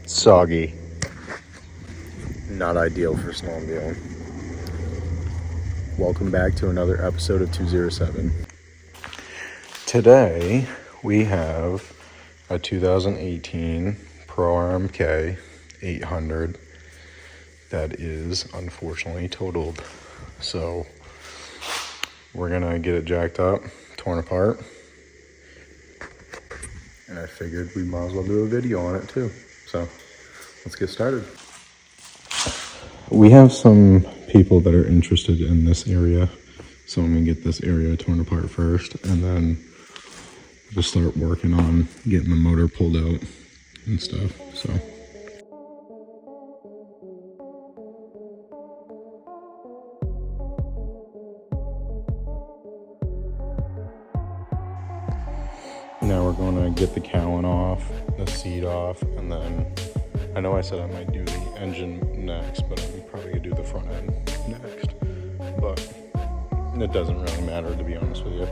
Soggy. Not ideal for snowmobiling. Welcome back to another episode of 2ZERO7. Today we have a 2018 Pro RMK 800 that is unfortunately totaled. So we're gonna get it jacked up, torn apart, and I figured we might as well do a video on it too. So let's get started. We have some people that are interested in this area, so I'm gonna get this area torn apart first, and then just start working on getting the motor pulled out and stuff. So now we're gonna get the cowling off, the seat off, and then I know I said I might do the engine next, but I'm probably gonna do the front end next. But it doesn't really matter, to be honest with you.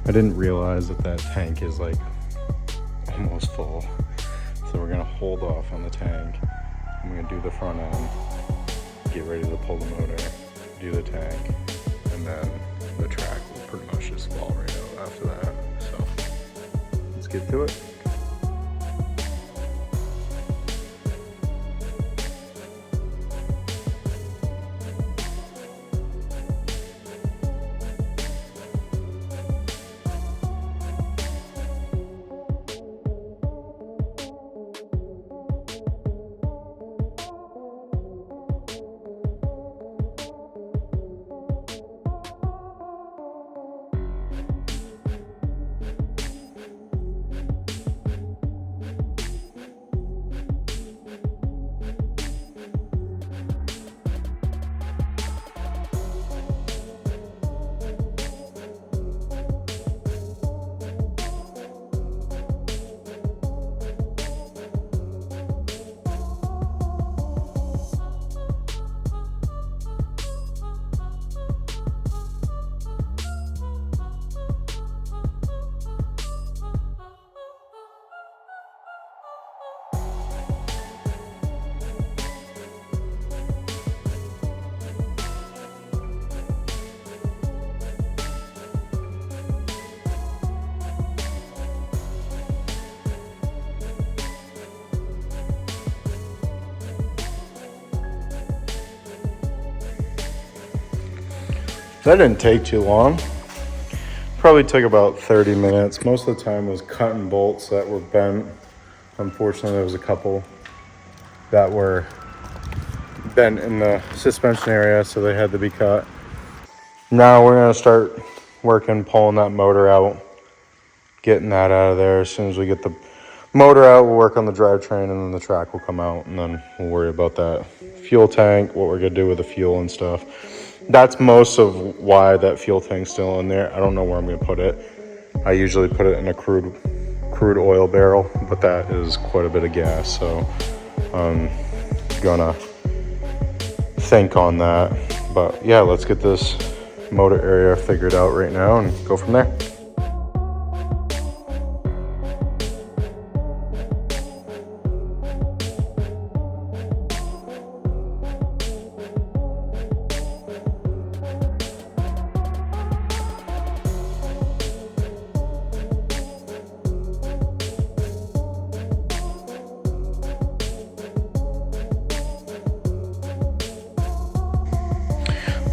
I didn't realize that tank is like almost full. So we're gonna hold off on the tank. I'm gonna do the front end, get ready to pull the motor, do the tank, and then the track will pretty much just fall right out after that. So let's get to it. That didn't take too long. Probably took about 30 minutes. Most of the time was cutting bolts that were bent. Unfortunately, there was a couple that were bent in the suspension area, so they had to be cut. Now we're gonna start working, pulling that motor out, getting that out of there. As soon as we get the motor out, we'll work on the drivetrain, and then the track will come out, and then we'll worry about that fuel tank, what we're gonna do with the fuel and stuff. That's most of why that fuel tank's still in there. I don't know where I'm gonna put it. I usually put it in a crude oil barrel, but that is quite a bit of gas, so I'm gonna think on that. But yeah, let's get this motor area figured out right now and go from there.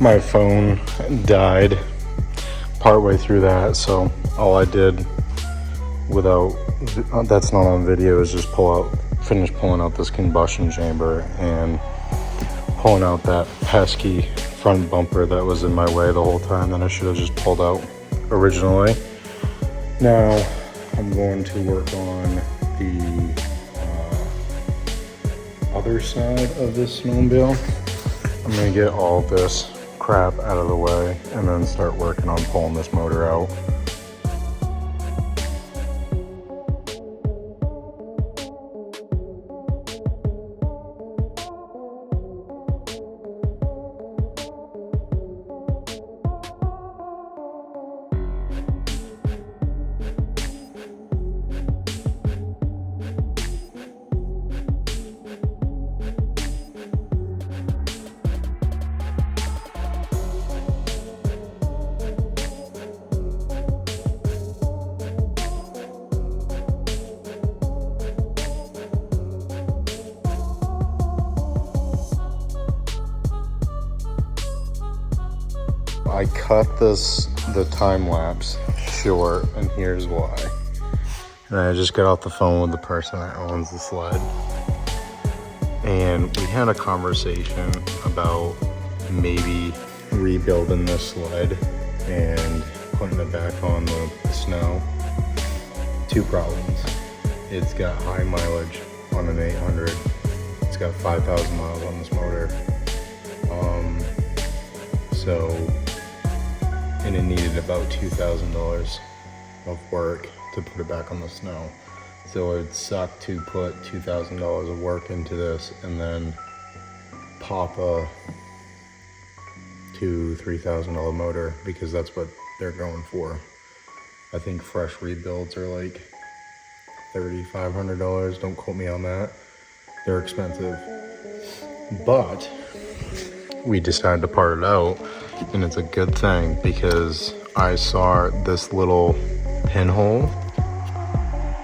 My phone died partway through that, so all I did without, that's not on video, is just finish pulling out this combustion chamber and pulling out that pesky front bumper that was in my way the whole time that I should have just pulled out originally. Now I'm going to work on the other side of this snowmobile. I'm gonna get all this crap out of the way and then start working on pulling this motor out. I cut the time lapse short, and here's why. And I just got off the phone with the person that owns the sled, and we had a conversation about maybe rebuilding this sled and putting it back on the snow. Two problems. It's got high mileage on an 800. It's got 5,000 miles on this motor. And it needed about $2,000 of work to put it back on the snow. So it'd suck to put $2,000 of work into this and then pop a $2,000-3,000 motor, because that's what they're going for. I think fresh rebuilds are like $3,500. Don't quote me on that. They're expensive. But we decided to part it out, and it's a good thing because I saw this little pinhole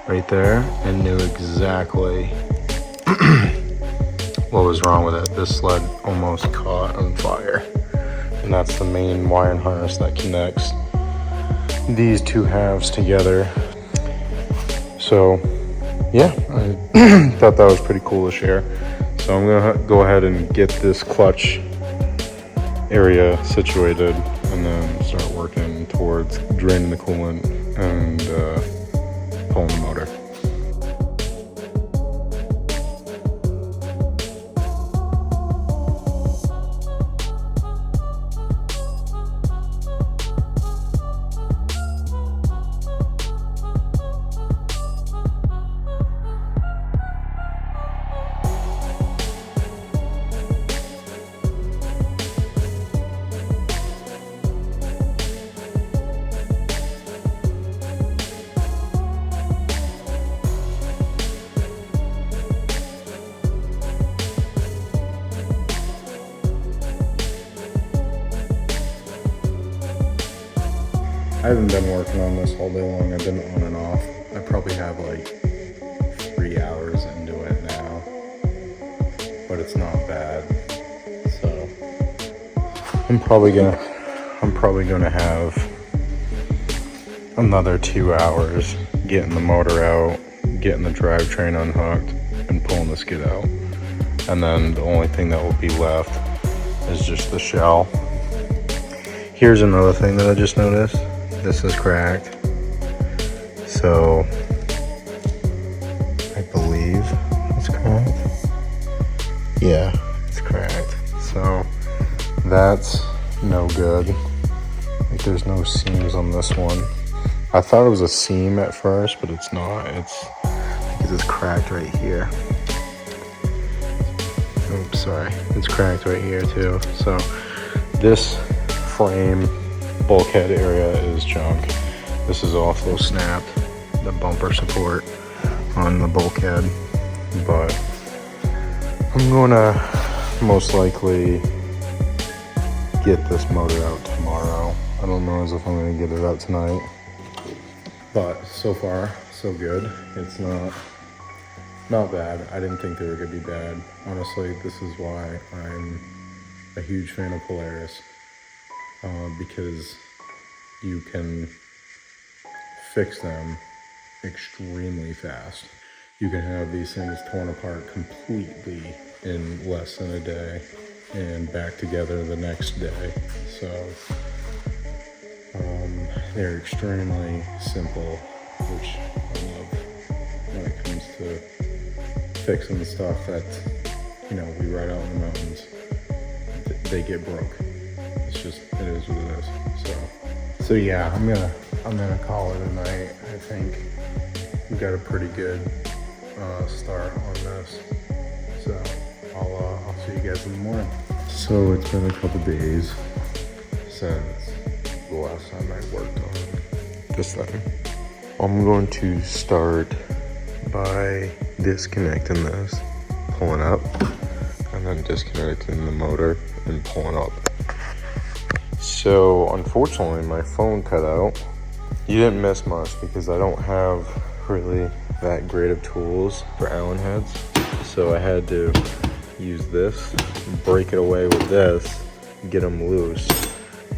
right there and knew exactly what was wrong with it. This sled almost caught on fire, and that's the main wiring harness that connects these two halves together. So yeah, I thought that was pretty cool to share. So I'm gonna go ahead and get this clutch area situated and then start working towards draining the coolant and pulling the motor. I haven't been working on this all day long. I've been on and off. I probably have like 3 hours into it now, but it's not bad. So I'm probably gonna have another 2 hours getting the motor out, getting the drivetrain unhooked, and pulling the skid out. And then the only thing that will be left is just the shell. Here's another thing that I just noticed. This is cracked. So I believe it's cracked. Yeah, it's cracked. So that's no good. Like, there's no seams on this one. I thought it was a seam at first, but it's not. It's because it's cracked right here. Oops, sorry. It's cracked right here too. So this frame bulkhead area is junk. This is also snapped, the bumper support on the bulkhead, but I'm gonna most likely get this motor out tomorrow. I don't know as if I'm gonna get it out tonight, but so far so good. It's not bad. I didn't think they were gonna be bad. Honestly, this is why I'm a huge fan of Polaris. Because you can fix them extremely fast. You can have these things torn apart completely in less than a day and back together the next day. So they're extremely simple, which I love when it comes to fixing the stuff that, we ride out in the mountains. they get broke. It's just, it is what it is. So yeah, I'm gonna call it a night. I think we got a pretty good start on this. So I'll see you guys in the morning. So it's been a couple days since the last time I worked on this thing. I'm going to start by disconnecting this, pulling up, and then disconnecting the motor and pulling up. So unfortunately my phone cut out. You didn't miss much because I don't have really that great of tools for Allen heads. So I had to use this, break it away with this, get them loose,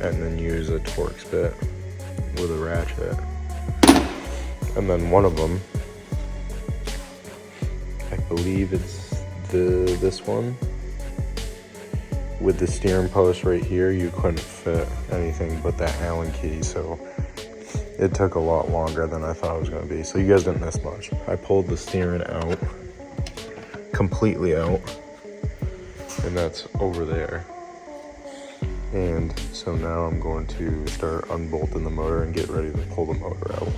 and then use a Torx bit with a ratchet. And then one of them, I believe it's this one, with the steering post right here, you couldn't fit anything but that Allen key, so it took a lot longer than I thought it was going to be. So you guys didn't miss much. I pulled the steering out, completely out, and that's over there. And so now I'm going to start unbolting the motor and get ready to pull the motor out.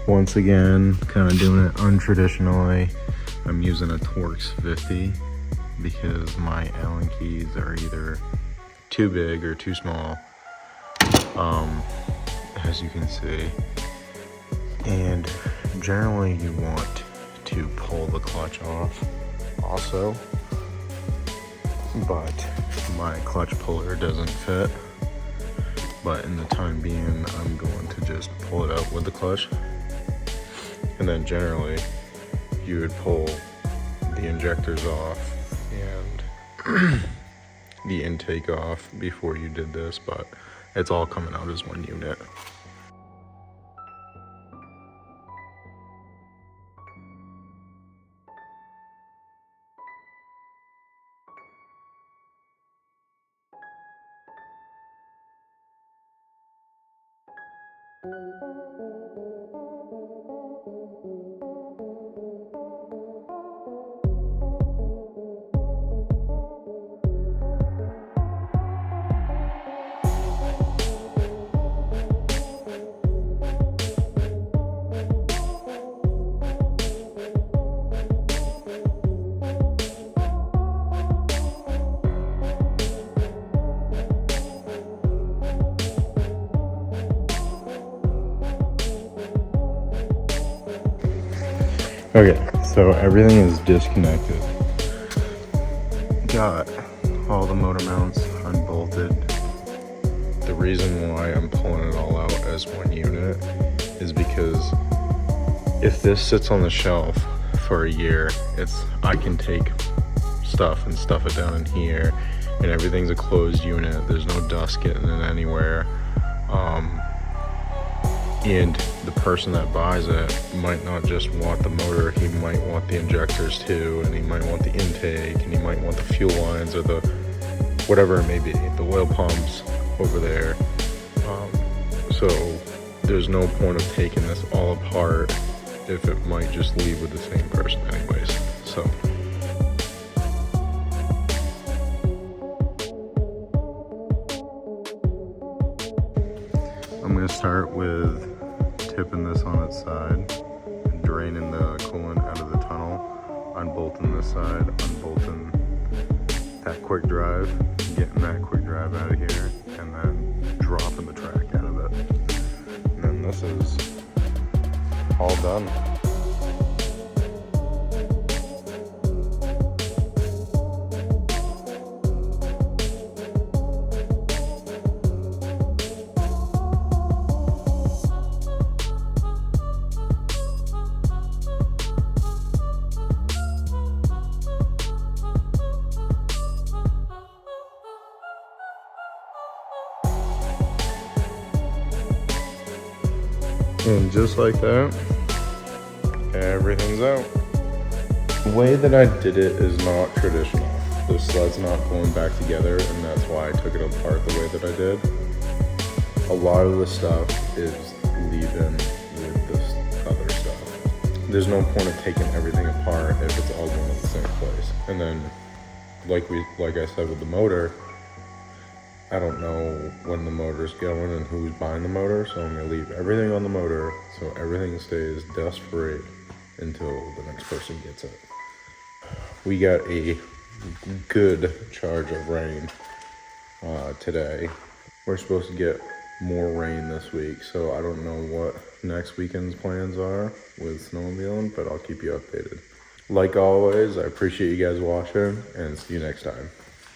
Once again, kind of doing it untraditionally. I'm using a Torx 50 because my Allen keys are either too big or too small, as you can see. And generally you want to pull the clutch off also, but my clutch puller doesn't fit. But in the time being, I'm going to just pull it out with the clutch. And then generally you would pull the injectors off and the intake off before you did this, but it's all coming out as one unit. Okay, so everything is disconnected. Got all the motor mounts unbolted. The reason why I'm pulling it all out as one unit is because if this sits on the shelf for a year, I can take stuff and stuff it down in here, and everything's a closed unit. There's no dust getting in anywhere. And the person that buys it might not just want the motor, he might want the injectors too, and he might want the intake, and he might want the fuel lines, or the whatever it may be, the oil pumps over there. So there's no point of taking this all apart if it might just leave with the same person anyways. So I'm going to start with tipping this on its side, draining the coolant out of the tunnel, unbolting this side, unbolting that quick drive, getting that quick drive out of here, and then dropping the track out of it. And then this is all done. And just like that, everything's out. The way that I did it is not traditional. The sled's not going back together, and that's why I took it apart the way that I did. A lot of the stuff is leaving with this other stuff. There's no point of taking everything apart if it's all going to the same place. And then, like I said with the motor, I don't know when the motor's going and who's buying the motor, so I'm gonna leave everything on the motor so everything stays dust-free until the next person gets it. We got a good charge of rain today. We're supposed to get more rain this week, so I don't know what next weekend's plans are with snowmobiling, but I'll keep you updated. Like always, I appreciate you guys watching, and see you next time.